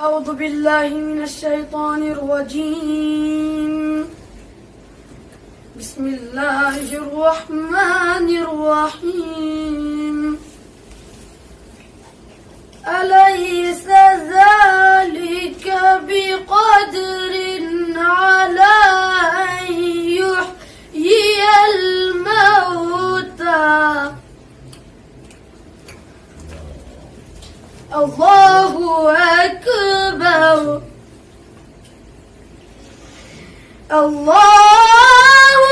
أعوذ بالله من الشيطان الرجيم. بسم الله الرحمن الرحيم. أليس ذلك بقدر على أن يحيي الموتى؟ الله أكبر. الله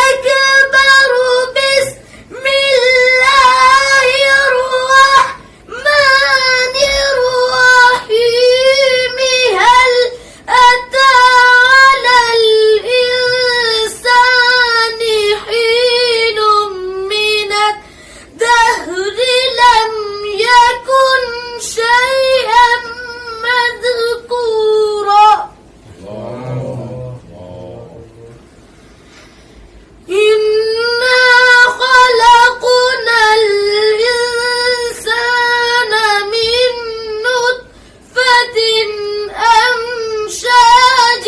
أكبر. بسم الله الرحمن الرحيم. هل أتى على الإنسان حين من الدهر لم يكن شيئا مذكورا. إنا خلقنا الإنسان من نطفة أمشاج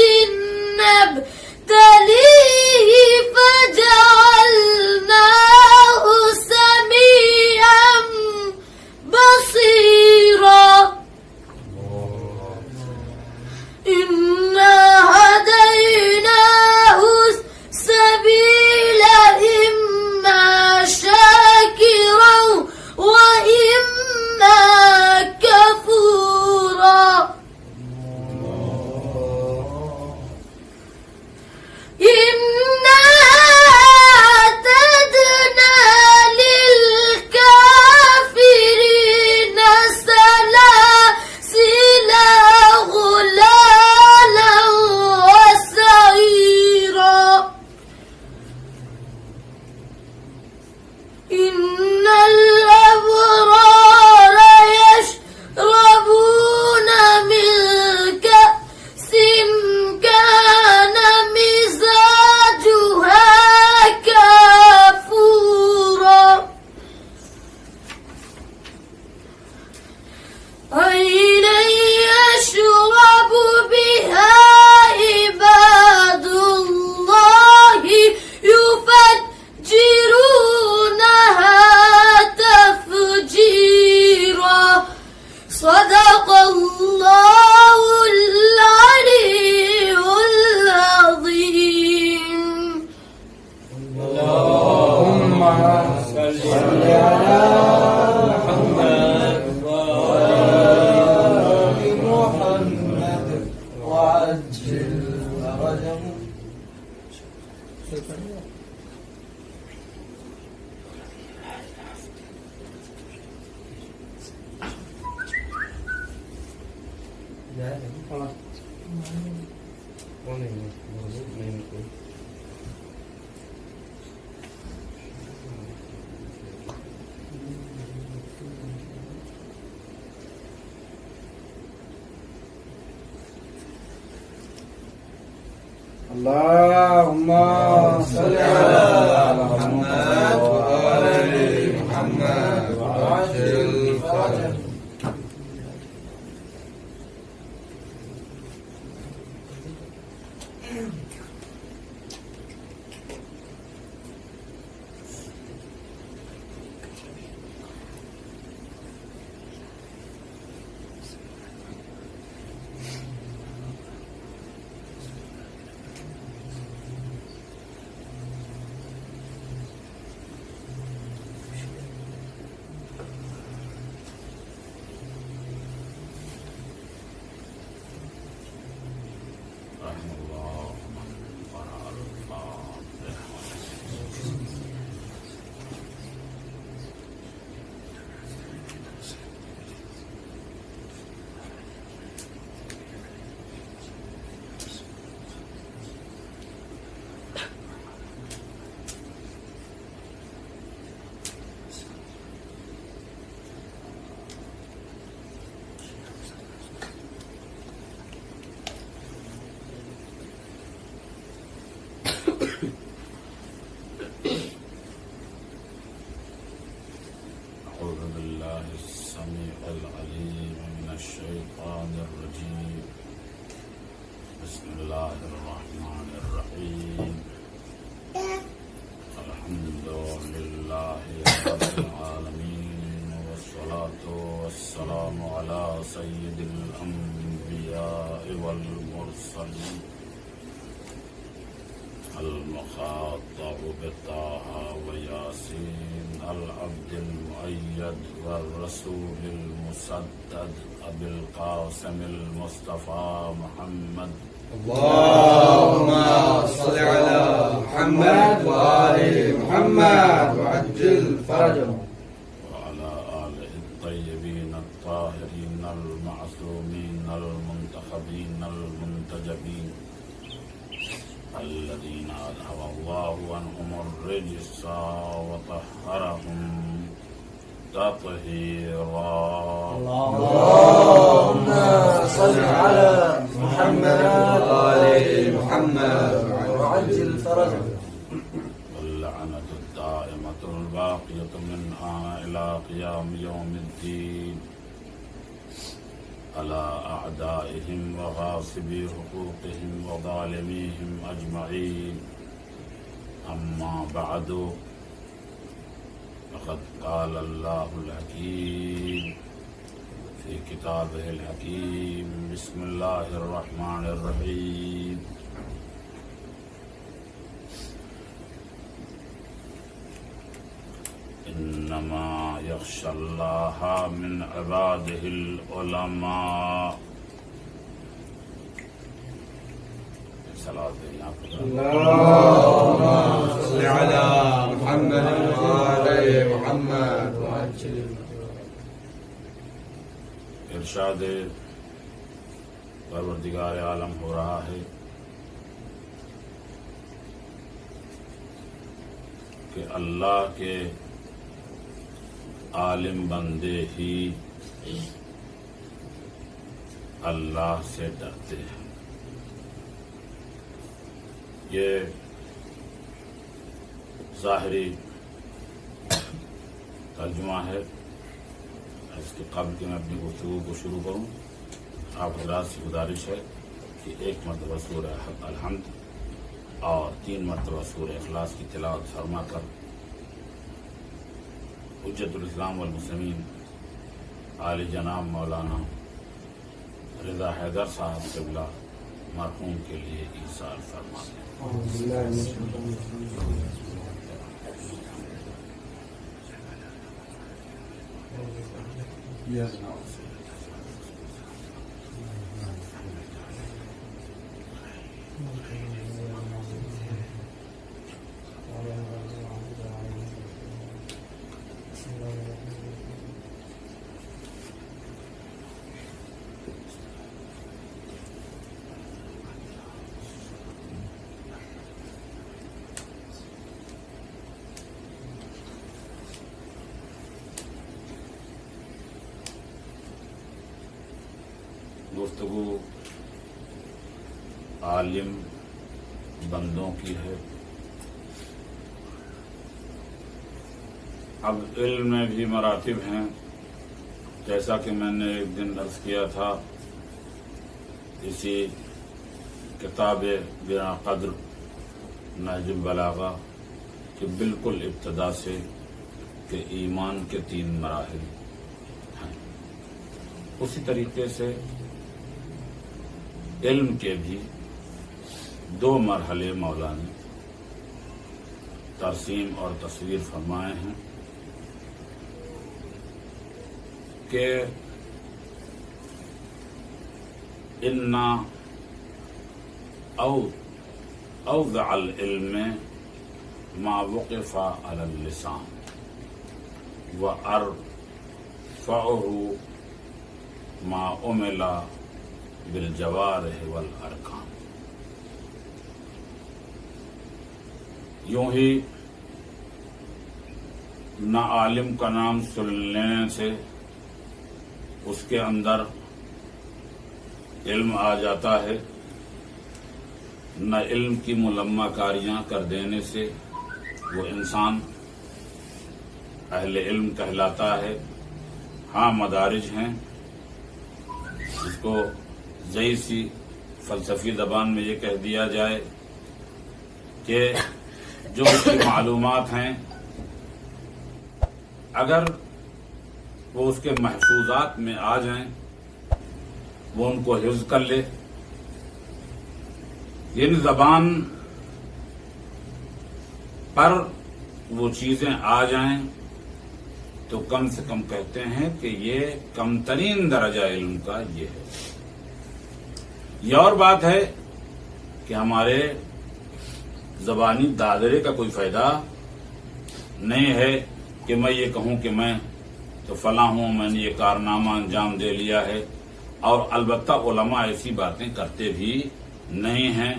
نبتليه فجعلناه سميعا بصيرا. إنا هديناه السبيل إما شاكرا وإما كفورا. إنا أعتدنا للكافرين سلاسل غلالا وسعيرا. إن الأبرار يشربون من كأس كان مزاجها كافورا. عينا يشرب بها عباد الله يفجرونها تفجيرا. صدق الله العلي العظيم. اللهم صل على محمد وآل محمد وعجل فرجهم. اللهم صل على محمد وآل محمد وعجل فرجهم. والمرسلين المخاطب بطه وياسين العبد المؤيد والرسول المسدد أبي القاسم المصطفى محمد اللهم صل على محمد وآل محمد وعجل فرجهم وعلى آله الطيبين الطاهرين المعصومين المنتخبين المنتجبين الذين أذهب الله عنهم الرجس وطهرهم تطهيرا اللهم صل على محمد وآل محمد وعجل فرجهم واللعنة الدائمة الباقية منها إلى قيام يوم الدين على أعدائهم وغاصبي حقوقهم وظالميهم أجمعين أما بعد فقد قال الله الحكيم في كتابه الحكيم بسم الله الرحمن الرحيم إنما يخشى الله من عباده العلماء. اللهم صل على محمد وآل محمد وعجل ارشاد پروردگار عالم ہو رہا ہے کہ اللہ کے عالم بندے ہی اللہ سے ڈرتے ہیں. یہ ظاہری ترجمہ ہے. اس کے قبل کہ میں اپنی گفتگو کو شروع کروں، آپ حضرات سے گزارش ہے کہ 1 مرتبہ سورہ الحمد اور 3 مرتبہ سورہ اخلاص کی تلاوت فرما کر حجت الاسلام والمسلمین عالی جناب مولانا رضا حیدر صاحب قبلہ مرحوم کے لیے ایصال فرما دیں. گفتگو عالم بندوں کی ہے. اب علم میں بھی مراتب ہیں، جیسا کہ میں نے ایک دن عرض کیا تھا اسی کتاب بنا قدر نہج البلاغہ کہ بالکل ابتدا سے کہ ایمان کے 3 مراحل ہیں. اسی طریقے سے علم کے بھی 2 مرحلے مولا نے ترسیم اور تصویر فرمائے ہیں کہ انا اوضع العلم ما وقف على اللسان وارفعه ما عمل بالجوارح والارکان. یوں ہی نہ عالم کا نام سن لینے سے اس کے اندر علم آ جاتا ہے، نہ علم کی ملمہ کاریاں کر دینے سے وہ انسان اہل علم کہلاتا ہے. ہاں مدارج ہیں، جس کو ضعیف سی فلسفی زبان میں یہ کہہ دیا جائے کہ جو اس کی معلومات ہیں اگر وہ اس کے محفوظات میں آ جائیں، وہ ان کو حفظ کر لے یعنی زبان پر وہ چیزیں آ جائیں تو کم سے کم کہتے ہیں کہ یہ کم ترین درجہ علم کا یہ ہے. یہ اور بات ہے کہ ہمارے زبانی دادرے کا کوئی فائدہ نہیں ہے کہ میں یہ کہوں کہ میں تو فلاں ہوں، میں نے یہ کارنامہ انجام دے لیا ہے. اور البتہ علماء ایسی باتیں کرتے بھی نہیں ہیں.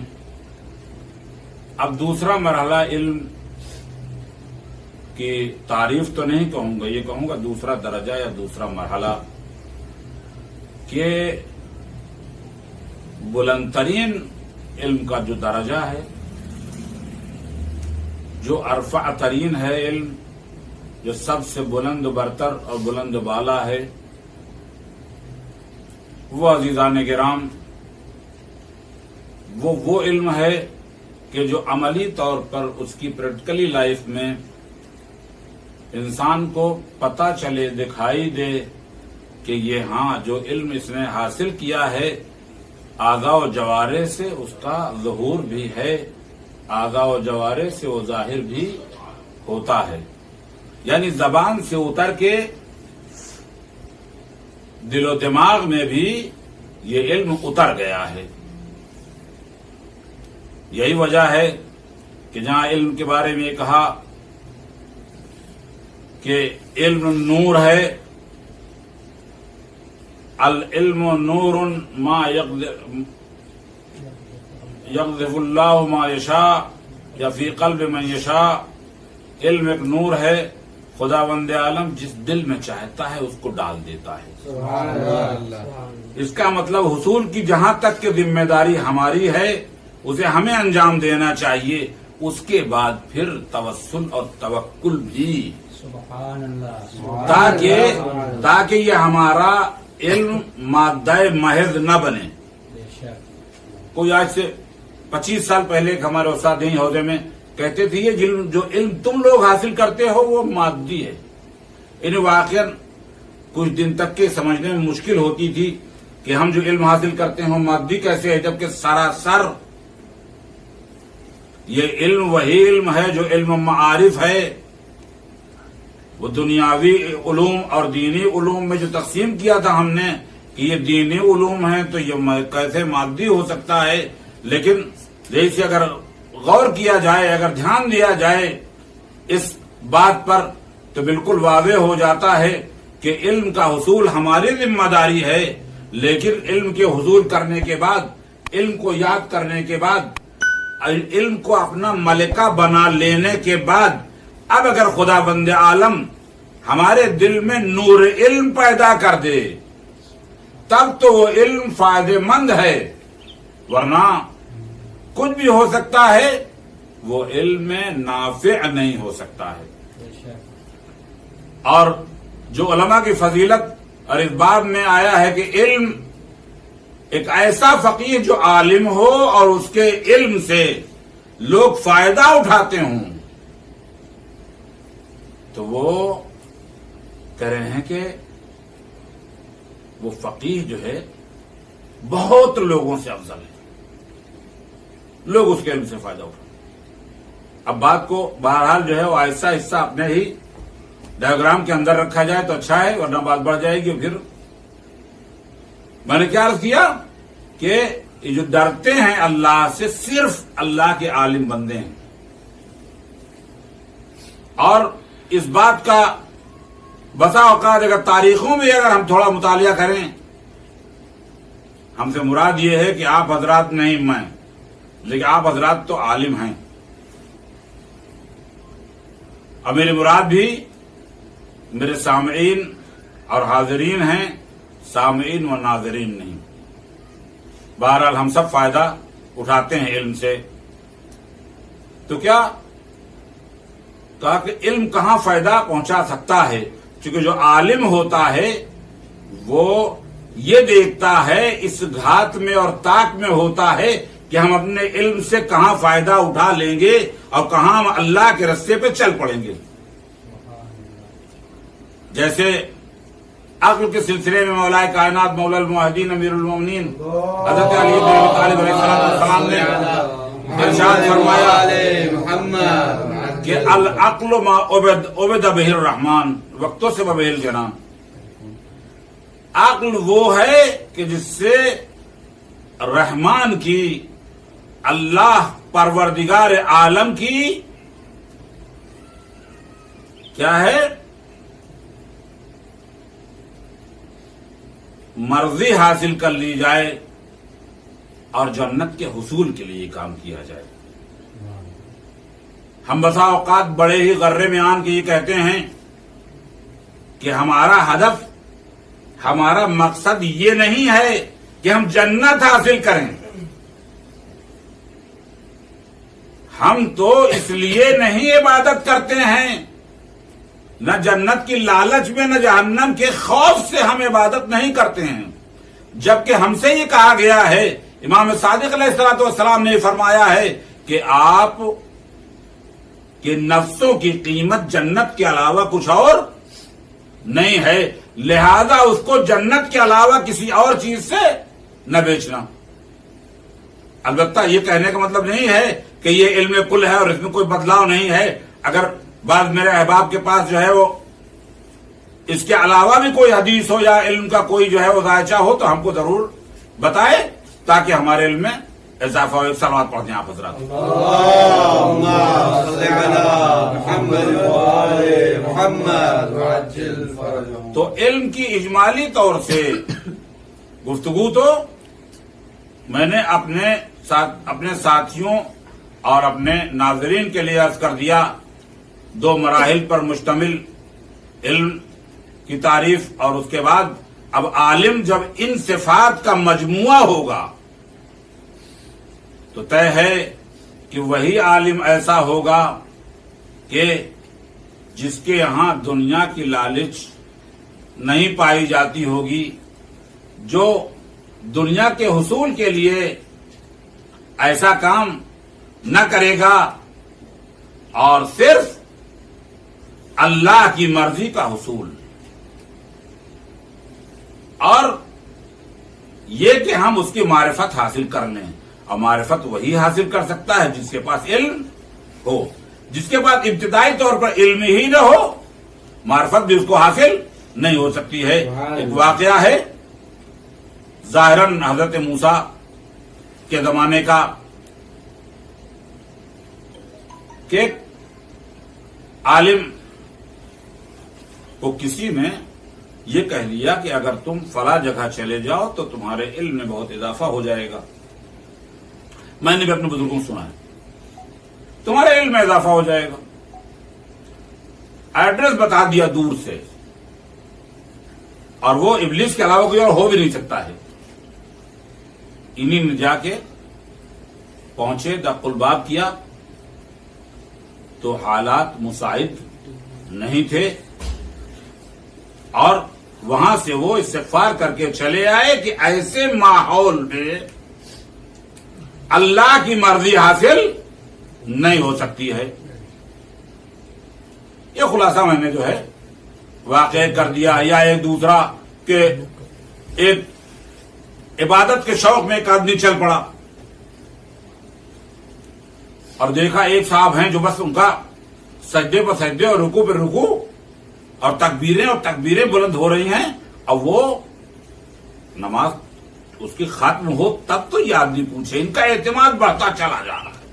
اب دوسرا مرحلہ علم کی تعریف تو نہیں کہوں گا، یہ کہوں گا دوسرا درجہ یا دوسرا مرحلہ کہ بلند ترین علم کا جو درجہ ہے، جو ارفع ترین ہے علم، جو سب سے بلند برتر اور بلند بالا ہے، وہ عزیزان کرام وہ علم ہے کہ جو عملی طور پر اس کی پریکٹیکلی لائف میں انسان کو پتہ چلے، دکھائی دے کہ یہ ہاں جو علم اس نے حاصل کیا ہے اعضاء و جوارح سے اس کا ظہور بھی ہے، اعضاء و جوارح سے وہ ظاہر بھی ہوتا ہے. یعنی زبان سے اتر کے دل و دماغ میں بھی یہ علم اتر گیا ہے. یہی وجہ ہے کہ جہاں علم کے بارے میں یہ کہا کہ علم نور ہے، العلم نور ما یقذف اللہ ما یشاء یا فی قلب من یشاء. علم ایک نور ہے، خداوند عالم جس دل میں چاہتا ہے اس کو ڈال دیتا ہے. سبحان اللہ. اس کا مطلب حصول کی جہاں تک کہ ذمہ داری ہماری ہے اسے ہمیں انجام دینا چاہیے. اس کے بعد پھر توسل اور توکل بھی، سبحان اللہ. تاکہ یہ ہمارا علم مادہ محض نہ بنے. کوئی آج سے 25 سال پہلے ایک ہمارے استاد یہیں عہدے میں کہتے تھے یہ جو علم تم لوگ حاصل کرتے ہو وہ مادی ہے. انہیں واقعا کچھ دن تک کے سمجھنے میں مشکل ہوتی تھی کہ ہم جو علم حاصل کرتے ہیں وہ مادی کیسے ہے، جبکہ سراسر یہ علم وہی علم ہے جو علم معارف ہے. وہ دنیاوی علوم اور دینی علوم میں جو تقسیم کیا تھا ہم نے کہ یہ دینی علوم ہیں تو یہ کیسے مادی ہو سکتا ہے. لیکن جیسے اگر غور کیا جائے، اگر دھیان دیا جائے اس بات پر تو بالکل واضح ہو جاتا ہے کہ علم کا حصول ہماری ذمہ داری ہے. لیکن علم کے حصول کرنے کے بعد، علم کو یاد کرنے کے بعد، علم کو اپنا ملکہ بنا لینے کے بعد، اب اگر خدا بند عالم ہمارے دل میں نور علم پیدا کر دے تب تو وہ علم فائدہ مند ہے، ورنہ کچھ بھی ہو سکتا ہے، وہ علم میں نافع نہیں ہو سکتا ہے. اور جو علماء کی فضیلت اور اس باب میں آیا ہے کہ علم ایک ایسا فقیر جو عالم ہو اور اس کے علم سے لوگ فائدہ اٹھاتے ہوں، تو وہ کہہ رہے ہیں کہ وہ فقیر جو ہے بہت لوگوں سے افضل ہے، لوگ اس کے علم سے فائدہ اٹھاتے. اب بات کو بہرحال جو ہے وہ ایسا حصہ اپنے ہی ڈائیگرام کے اندر رکھا جائے تو اچھا ہے، ورنہ بات بڑھ جائے گی. پھر میں نے کیا عرض کیا کہ یہ جو ڈرتے ہیں اللہ سے صرف اللہ کے عالم بندے ہیں. اور اس بات کا بسا اوقات اگر تاریخوں میں اگر ہم تھوڑا مطالعہ کریں، ہم سے مراد یہ ہے کہ آپ حضرات نہیں میں، لیکن آپ حضرات تو عالم ہیں. اور میری مراد بھی میرے سامعین اور حاضرین ہیں، سامعین و ناظرین نہیں. بہرحال ہم سب فائدہ اٹھاتے ہیں علم سے. تو کیا کہا کہ علم کہاں فائدہ پہنچا سکتا ہے؟ چونکہ جو عالم ہوتا ہے وہ یہ دیکھتا ہے، اس گھات میں اور طاق میں ہوتا ہے کہ ہم اپنے علم سے کہاں فائدہ اٹھا لیں گے اور کہاں ہم اللہ کے رستے پہ چل پڑیں گے. جیسے عقل کے سلسلے میں مولا کائنات مولا الموحدین امیر المومنین حضرت علی بن ابی طالب علیہ السلام نے ارشاد فرمایا کہ العقل ما عبد بہ الرحمن وقتوں سے بہ الجنان. عقل وہ ہے کہ جس سے رحمان کی اللہ پروردگار عالم کی کیا ہے مرضی حاصل کر لی جائے اور جنت کے حصول کے لیے کام کیا جائے. ہم بسا اوقات بڑے ہی غرے میں آن کے یہ کہتے ہیں کہ ہمارا ہدف ہمارا مقصد یہ نہیں ہے کہ ہم جنت حاصل کریں. ہم تو اس لیے نہیں عبادت کرتے ہیں، نہ جنت کی لالچ میں نہ جہنم کے خوف سے ہم عبادت نہیں کرتے ہیں، جبکہ ہم سے یہ کہا گیا ہے، امام صادق علیہ الصلوۃ والسلام نے فرمایا ہے کہ آپ کے نفسوں کی قیمت جنت کے علاوہ کچھ اور نہیں ہے، لہذا اس کو جنت کے علاوہ کسی اور چیز سے نہ بیچنا. البتہ یہ کہنے کا مطلب نہیں ہے کہ یہ علم کل ہے اور اس میں کوئی بدلاؤ نہیں ہے. اگر بعض میرے احباب کے پاس جو ہے وہ اس کے علاوہ بھی کوئی حدیث ہو یا علم کا کوئی جو ہے وہ ذائچہ ہو تو ہم کو ضرور بتائے تاکہ ہمارے علم میں اضافہ ہو. صلوات پڑھتے ہیں آپ حضرات. اللهم صل على محمد وآل محمد وعجل فرجهم. تو علم کی اجمالی طور سے گفتگو تو میں نے اپنے ساتھیوں اور اپنے ناظرین کے لیے عرض کر دیا. 2 مراحل پر مشتمل علم کی تعریف، اور اس کے بعد اب عالم جب ان صفات کا مجموعہ ہوگا تو طے ہے کہ وہی عالم ایسا ہوگا کہ جس کے یہاں دنیا کی لالچ نہیں پائی جاتی ہوگی، جو دنیا کے حصول کے لیے ایسا کام نہ کرے گا اور صرف اللہ کی مرضی کا حصول. اور یہ کہ ہم اس کی معرفت حاصل کر لیں، اور معرفت وہی حاصل کر سکتا ہے جس کے پاس علم ہو. جس کے پاس ابتدائی طور پر علم ہی نہ ہو معرفت بھی اس کو حاصل نہیں ہو سکتی ہے. ایک واقعہ ہے ظاہراً حضرت موسیٰ کے زمانے کا کہ عالم کو کسی نے یہ کہہ دیا کہ اگر تم فلاں جگہ چلے جاؤ تو تمہارے علم میں بہت اضافہ ہو جائے گا. میں نے بھی اپنے بزرگوں سنا ہے تمہارے علم میں اضافہ ہو جائے گا. ایڈریس بتا دیا دور سے، اور وہ ابلیس کے علاوہ کوئی اور ہو بھی نہیں سکتا ہے. انہی نے جا کے پہنچے، دق الباب کیا تو حالات مساعد نہیں تھے، اور وہاں سے وہ استغفار کر کے چلے آئے کہ ایسے ماحول میں اللہ کی مرضی حاصل نہیں ہو سکتی ہے. یہ خلاصہ میں نے جو ہے واقع کر دیا. یا ایک دوسرا کہ ایک عبادت کے شوق میں ایک آدمی چل پڑا اور دیکھا ایک صاحب ہیں جو بس ان کا سجدے پر سجدے اور رکوع پر رکوع اور تکبیریں بلند ہو رہی ہیں، اب وہ نماز اس کی ختم ہو تب تو یہ آدمی پوچھے. ان کا اعتماد بڑھتا چلا جا رہا ہے.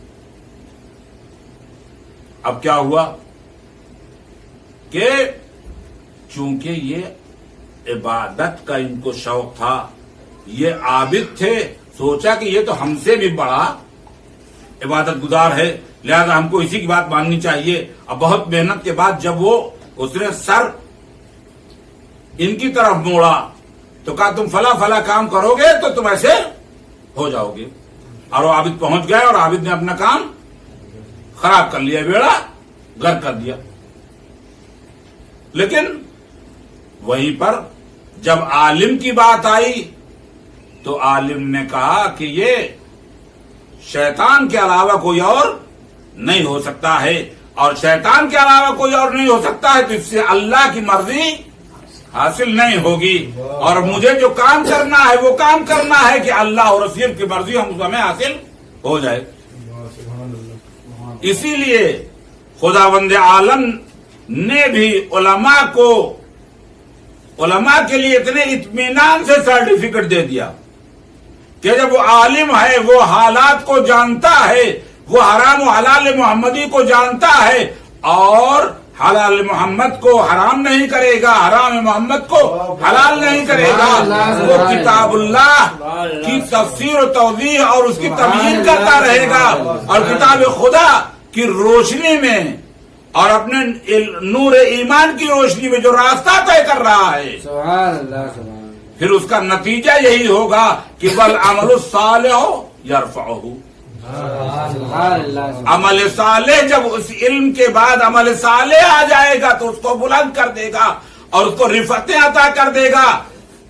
اب کیا ہوا کہ چونکہ یہ عبادت کا ان کو شوق تھا، یہ عابد تھے، سوچا کہ یہ تو ہم سے بھی بڑا عبادت گزار ہے، لہذا ہم کو اسی کی بات ماننی چاہیے. اب بہت محنت کے بعد جب وہ اس نے سر ان کی طرف موڑا تو کہا تم فلاں فلاں کام کرو گے تو تم ایسے ہو جاؤ گے. اور وہ عابد پہنچ گئے اور عابد نے اپنا کام خراب کر لیا، بیڑا غرق کر دیا. لیکن وہیں پر جب عالم کی بات آئی تو عالم نے کہا کہ یہ شیطان کے علاوہ کوئی اور نہیں ہو سکتا ہے، اور شیطان کے علاوہ کوئی اور نہیں ہو سکتا ہے تو اس سے اللہ کی مرضی حاصل نہیں ہوگی. اور مجھے جو کام کرنا ہے وہ کام کرنا ہے کہ اللہ اور رسول کی مرضی ہمیں حاصل ہو جائے. اسی لیے خداوند عالم نے بھی علماء کے لیے اتنے اطمینان سے سرٹیفکیٹ دے دیا کہ جب وہ عالم ہے وہ حالات کو جانتا ہے، وہ حرام و حلال محمدی کو جانتا ہے اور حلال محمد کو حرام نہیں کرے گا، حرام محمد کو حلال نہیں کرے گا. وہ کتاب اللہ کی تفسیر و توضیح اور اس کی تمہید کرتا رہے گا اور کتاب خدا کی روشنی میں اور اپنے نور ایمان کی روشنی میں جو راستہ طے کر رہا ہے، پھر اس کا نتیجہ یہی ہوگا کہ والعمل الصالح یرفعہ. عمل صالح جب اس علم کے بعد عمل صالح آ جائے گا تو اس کو بلند کر دے گا اور اس کو رفعتیں عطا کر دے گا.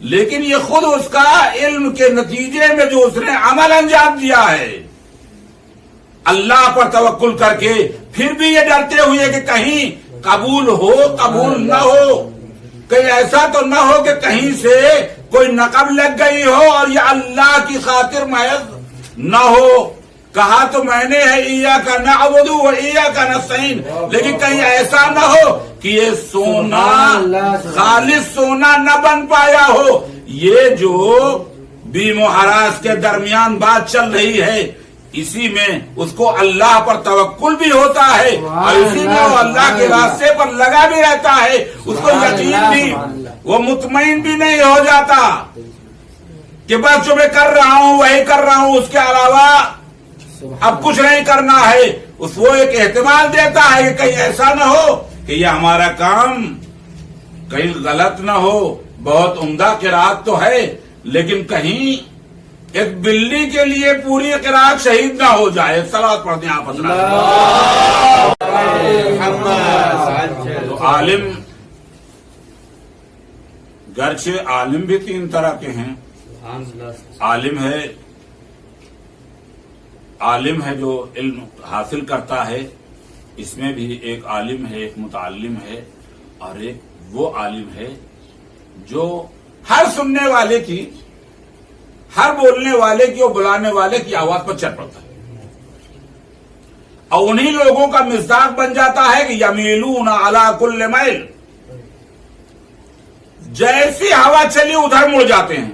لیکن یہ خود اس کا علم کے نتیجے میں جو اس نے عمل انجام دیا ہے اللہ پر توکل کر کے، پھر بھی یہ ڈرتے ہوئے کہ کہیں قبول ہو قبول نہ ہو، کہیں ایسا تو نہ ہو کہ کہیں سے کوئی نقب لگ گئی ہو اور یہ اللہ کی خاطر محض نہ ہو. کہا تو میں نے ہے ایاک نعبد و ایاک نستعین، لیکن کہیں ایسا نہ ہو کہ یہ سونا خالص سونا نہ بن پایا ہو. یہ جو بیم و حراس کے درمیان بات چل رہی ہے، اسی میں اس کو اللہ پر توکل بھی ہوتا ہے اور اسی میں وہ اللہ کے راستے پر لگا بھی رہتا ہے. اس کو یقین بھی، وہ مطمئن بھی نہیں ہو جاتا کہ بس جو میں کر رہا ہوں وہی کر رہا ہوں، اس کے علاوہ اب کچھ نہیں کرنا ہے. وہ ایک احتمال دیتا ہے کہ کہیں ایسا نہ ہو کہ یہ ہمارا کام کہیں غلط نہ ہو. بہت عمدہ قرات تو ہے لیکن کہیں ایک بلی کے لیے پوری قرات شہید نہ ہو جائے. صلوات پڑھتے ہیں آپ حضرات. تو عالم، گرچہ عالم بھی تین طرح کے ہیں. عالم ہے جو علم حاصل کرتا ہے، اس میں بھی ایک عالم ہے، ایک متعلم ہے، اور ایک وہ عالم ہے جو ہر سننے والے کی، ہر بولنے والے کی اور بلانے والے کی آواز پر چل پڑتا ہے اور انہی لوگوں کا مصداق بن جاتا ہے کہ یمیلون علی کل میل، جیسی ہوا چلی ادھر مڑ جاتے ہیں.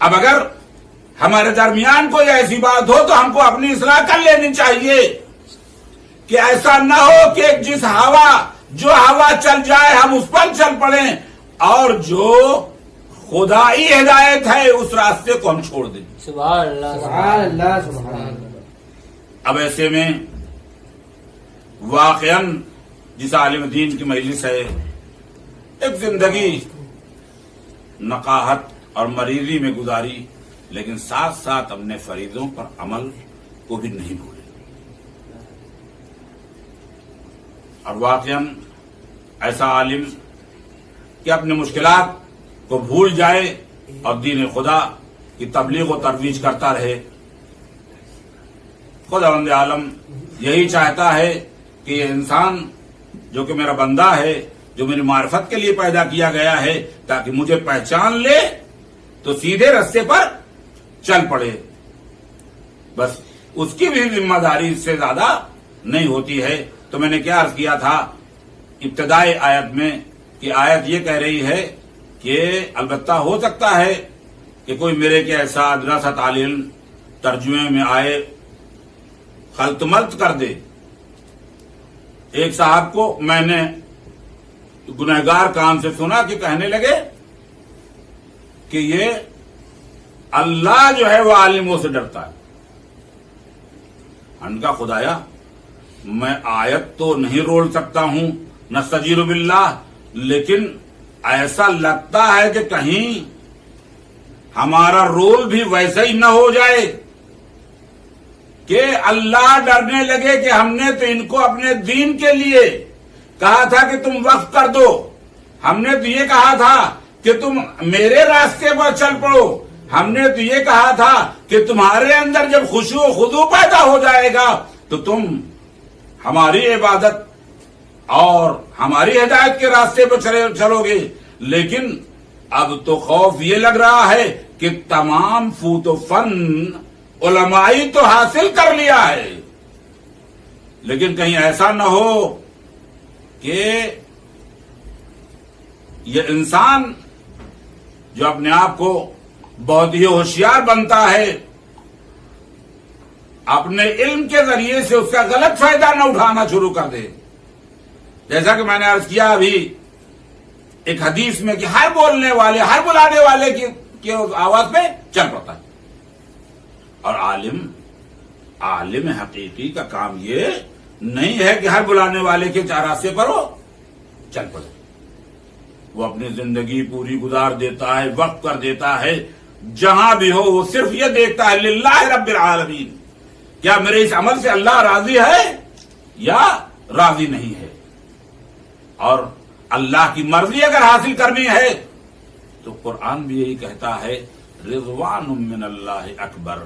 اب اگر ہمارے درمیان کوئی ایسی بات ہو تو ہم کو اپنی اصلاح کر لینی چاہیے کہ ایسا نہ ہو کہ جس جو ہوا چل جائے ہم اس پر چل پڑیں اور جو خدائی ہدایت ہے اس راستے کو ہم چھوڑ دیں. سبحان اللہ سبحان اللہ سبحان اللہ. اب ایسے میں واقعاً جس عالم دین کی مجلس ہے، ایک زندگی نقاہت اور مریضی میں گزاری، لیکن ساتھ ساتھ اپنے فریضوں پر عمل کو بھی نہیں بھولے. اور واقعاً ایسا عالم کہ اپنے مشکلات کو بھول جائے اور دین خدا کی تبلیغ و ترویج کرتا رہے. خداوند عالم یہی چاہتا ہے کہ یہ انسان جو کہ میرا بندہ ہے، جو میری معرفت کے لیے پیدا کیا گیا ہے تاکہ مجھے پہچان لے تو سیدھے رستے پر چل پڑے. بس اس کی بھی ذمہ داری اس سے زیادہ نہیں ہوتی ہے. تو میں نے کیا عرض کیا تھا ابتدائی آیت میں کہ آیت یہ کہہ رہی ہے کہ البتہ ہو سکتا ہے کہ کوئی میرے کے ایسا ادنا سا تعلیم ترجمے میں آئے خلط ملط کر دے. ایک صاحب کو میں نے گنہگار کان سے سنا کہ کہنے لگے کہ یہ اللہ جو ہے وہ عالموں سے ڈرتا ہے. ان کا خدایا میں آیت تو نہیں رول سکتا ہوں نستجیر باللہ، لیکن ایسا لگتا ہے کہ کہیں ہمارا رول بھی ویسا ہی نہ ہو جائے کہ اللہ ڈرنے لگے کہ ہم نے تو ان کو اپنے دین کے لیے کہا تھا کہ تم وقف کر دو، ہم نے تو یہ کہا تھا کہ تم میرے راستے پر چل پڑو، ہم نے تو یہ کہا تھا کہ تمہارے اندر جب خشوع و خضوع پیدا ہو جائے گا تو تم ہماری عبادت اور ہماری ہدایت کے راستے پہ چلو گے. لیکن اب تو خوف یہ لگ رہا ہے کہ تمام فوت و فن علمائی تو حاصل کر لیا ہے، لیکن کہیں ایسا نہ ہو کہ یہ انسان جو اپنے آپ کو بہت ہی ہوشیار بنتا ہے، اپنے علم کے ذریعے سے اس کا غلط فائدہ نہ اٹھانا شروع کر دے. جیسا کہ میں نے عرض کیا ابھی ایک حدیث میں کہ ہر بولنے والے، ہر بلانے والے کی آواز میں چل پڑتا ہے. اور عالم حقیقی کا کام یہ نہیں ہے کہ ہر بلانے والے کے راستے پر وہ چل پڑے. وہ اپنی زندگی پوری گزار دیتا ہے، وقف کر دیتا ہے، جہاں بھی ہو وہ صرف یہ دیکھتا ہے للہ رب العالمین، کیا میرے اس عمل سے اللہ راضی ہے یا راضی نہیں ہے. اور اللہ کی مرضی اگر حاصل کرنی ہے تو قرآن بھی یہی کہتا ہے رضوان من اللہ اکبر.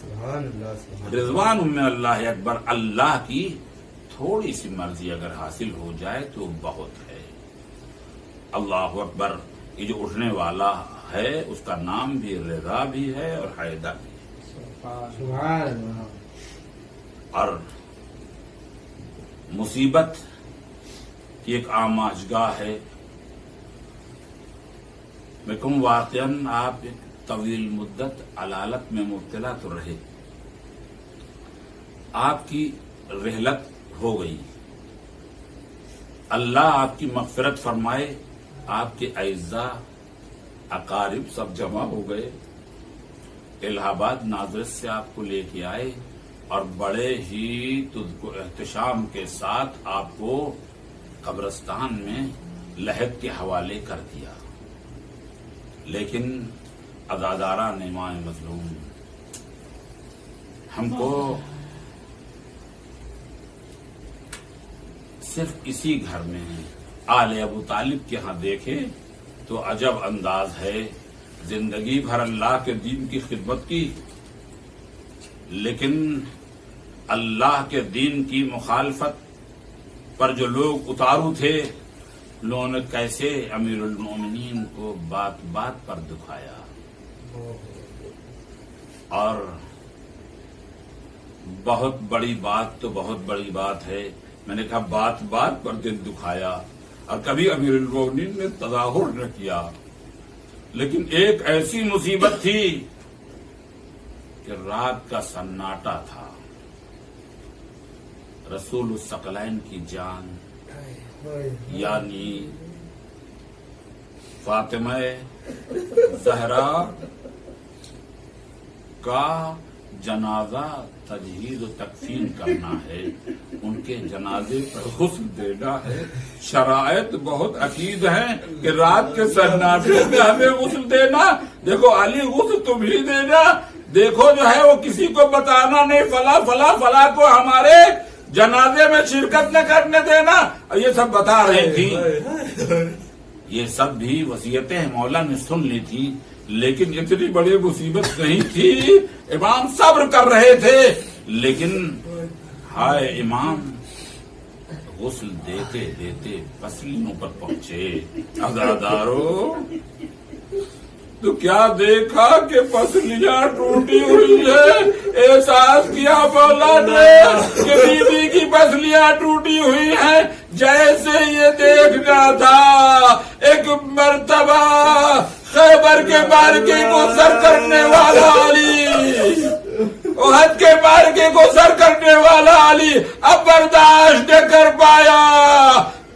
سبحان اللہ سبحان رضوان من اللہ اکبر. اللہ کی تھوڑی سی مرضی اگر حاصل ہو جائے تو بہت ہے. اللہ اکبر. یہ جو اٹھنے والا ہے اس کا نام بھی رضا بھی ہے اور حیدر بھی ہے. سبحان اللہ. اور مصیبت کی ایک آماجگاہ ہے. میں کہوں واقعاً آپ ایک طویل مدت علالت میں مبتلا تو رہے، آپ کی رحلت ہو گئی، اللہ آپ کی مغفرت فرمائے، آپ کے اعزاء اقارب سب جمع ہو گئے، الہ آباد نازرت سے آپ کو لے کے آئے اور بڑے ہی احتشام کے ساتھ آپ کو قبرستان میں لحد کے حوالے کر دیا. لیکن عزاداران امام مظلوم ہم کو صرف اسی گھر میں آل ابو طالب کے ہاں دیکھے تو عجب انداز ہے. زندگی بھر اللہ کے دین کی خدمت کی، لیکن اللہ کے دین کی مخالفت پر جو لوگ اتارو تھے، لوگوں نے کیسے امیر المومنین کو بات بات پر دکھایا. اور بہت بڑی بات تو بہت بڑی بات ہے. میں نے کہا بات بات پر دل دکھایا اور کبھی امیر المومنین نے تظاہر نہ کیا، لیکن ایک ایسی مصیبت تھی کہ رات کا سناٹا تھا. رسول الثقلین کی جان یعنی فاطمہ زہرا کا جنازہ تجہیز و تکفین کرنا ہے، ان کے جنازے پر غسل دینا ہے. شرائط بہت عقید ہیں کہ رات کے سناٹے میں ہمیں غسل دینا. دیکھو علی غسل تم ہی دینا، دیکھو جو ہے وہ کسی کو بتانا نہیں، فلا فلا فلا کو ہمارے جنازے میں شرکت نہ کرنے دینا. یہ سب بتا رہی تھی. یہ سب بھی وصیتیں مولا نے سن لی تھی، لیکن اتنی بڑی مصیبت نہیں تھی. امام صبر کر رہے تھے، لیکن ہائے امام غسل دیتے دیتے پسلیوں پر پہنچے. عزادارو تو کیا دیکھا کہ پسلیاں ٹوٹی ہوئی ہے. احساس کیا مولا نے کہ بیوی کی پسلیاں ٹوٹی ہوئی ہیں. جیسے یہ دیکھنا تھا ایک مرتبہ خیبر کے معرکے کو سر کرنے والا علی، احد کے معرکے کو سر کرنے والا علی اب برداشت نہ کر پایا.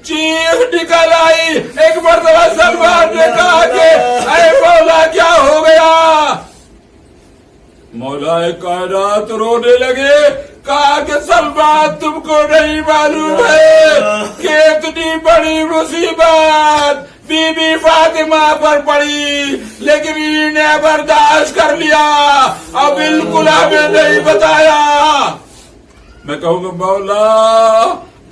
چیخ نکل آئی. ایک مرتبہ سلمان نے کہا کہ اے مولا کیا ہو گیا؟ مولا کائنات رونے لگے. کہا کہ سلمان تم کو نہیں معلوم ہے کہ اتنی بڑی مصیبت بی بی فاطمہ پر پڑی، لیکن انہوں نے برداشت کر لیا اور بالکل ہمیں نہیں بتایا. میں کہوں گا مولا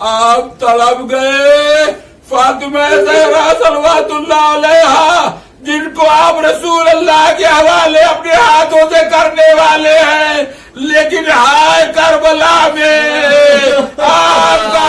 آپ تڑپ گئے. فاطمہ زہرا صلوات اللہ علیہا جن کو آپ رسول اللہ کے حوالے اپنے ہاتھوں سے کرنے والے ہیں، لیکن ہائے کربلا میں آپ کا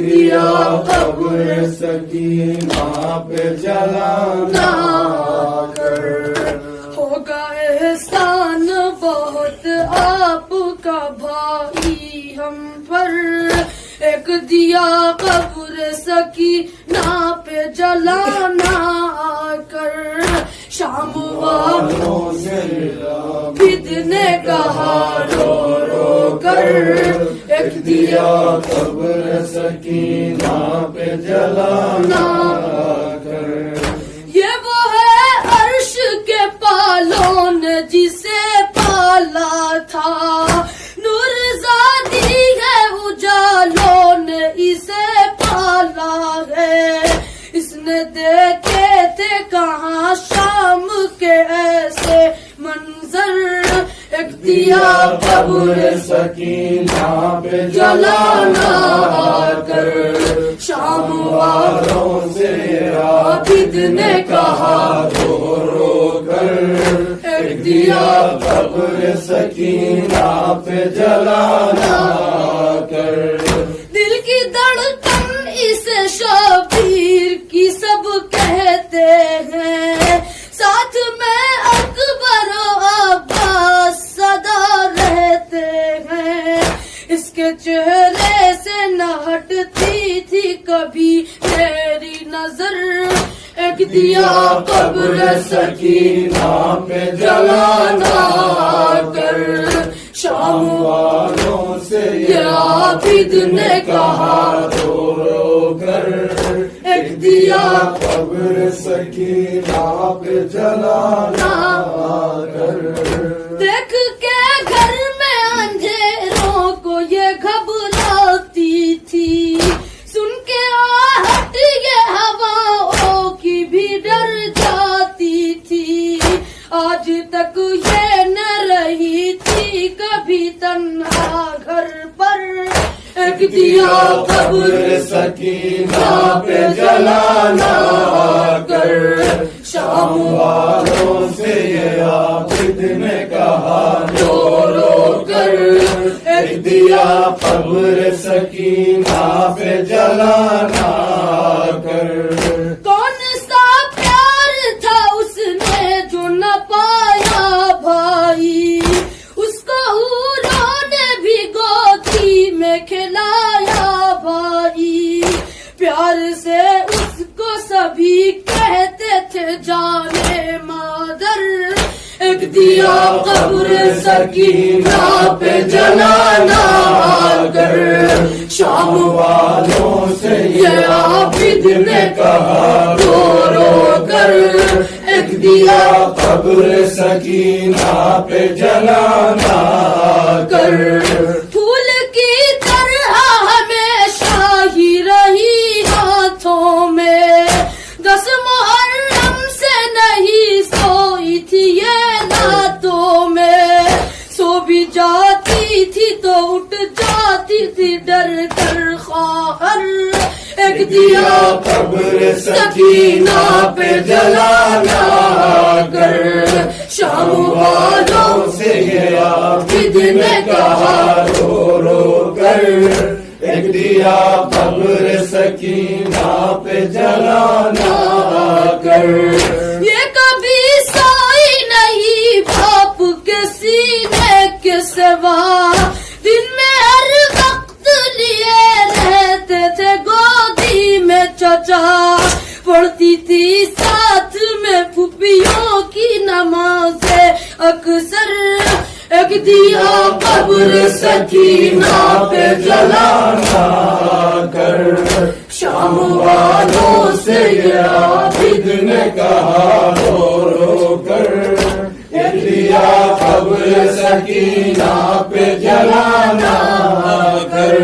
دیا قبر سکینہ پہ جلانا کر. ہوگا احسان بہت آپ کا بھائی ہم پر، ایک دیا قبر سکینہ پہ جلانا کر. شام والوں سے عابد نے کہا رو رو کر، ایک دیا قبر سکینہ پہ جلانا کر. یہ وہ ہے عرش کے پالوں نے جسے پالا تھا، نور زادی ہے اجالوں نے اسے پالا ہے. اس نے دیکھے تھے کہاں شام کے ایسے منظر، ایک دیا قبر سکینہ پہ جلانا کر. شام والوں سے عابد نے کہا رو رو کر، ایک دیا قبر سکینہ پہ جلانا کر. دل کی دھڑکن اسے شبیر کی سب کہتے ہیں، ساتھ میں اکبر و عباس صدا رہتے ہیں. اس کے چہرے سے نہ ہٹتی تھی کبھی میری نظر، ایک دیا قبر سکینہ پہ جلانا کر. شام والوں سے یہ عابد نے کہا رو رو کر، ایک دیا قبر سکینہ پہ جلانا کر. دیکھ کے گھر میں اندھیروں کو یہ گھبراتی تھی، سن کے آہٹ یہ ہواؤں کی بھی ڈر جاتی تھی. آج تک یہ نہ رہی تھی کبھی تنہا گھر پر، ایک دیا قبر سکینہ پہ جلانا کر. شام والوں سے یہ عابد نے کہا رو رو کر، ایک دیا قبر سکینہ پہ جلانا کر. کون سا پیار تھا اس نے جو نہ پایا بھائی، اس کو حوروں نے بھی گودی میں کھلایا بھائی. پیار سے اس کو سبھی کہتے تھے جانے مادر، ایک دیا قبر سکینہ پہ جلانا کر. شام والوں سے یہ عابد نے کہا رو رو کر، ایک دیا قبر سکینہ پہ جلانا کر. پھول کی طرح ہمیشہ ہی رہی ہاتھوں میں، 10 محرم سے نہیں سوئی تھی یہ راتوں میں. سو بھی جاتی تھی تو اٹھ جاتی تھی ڈر کر خواہر، ایک دیا قبر سکینہ پہ جلانا کر. شام والوں سے یہ عابد نے کہا رو رو کر، ایک دیا قبر سکینہ پہ جلانا کر. یہ کبھی سوئی نہیں باپ کے سینے کے سوا، دن میں ہر وقت لیے رہتے تھے گودی میں چچا. پڑھتی تھی ساتھ میں پھوپھیوں کی نمازیں اکثر، ایک دیا قبر سکینہ پہ جلانا کر. شام والوں سے یہ عابد نے کہا رو رو کر، ایک دیا قبر سکینہ پہ جلانا کر.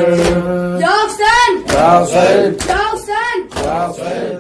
یا حسین، یا حسین، یا حسین. یا حسین.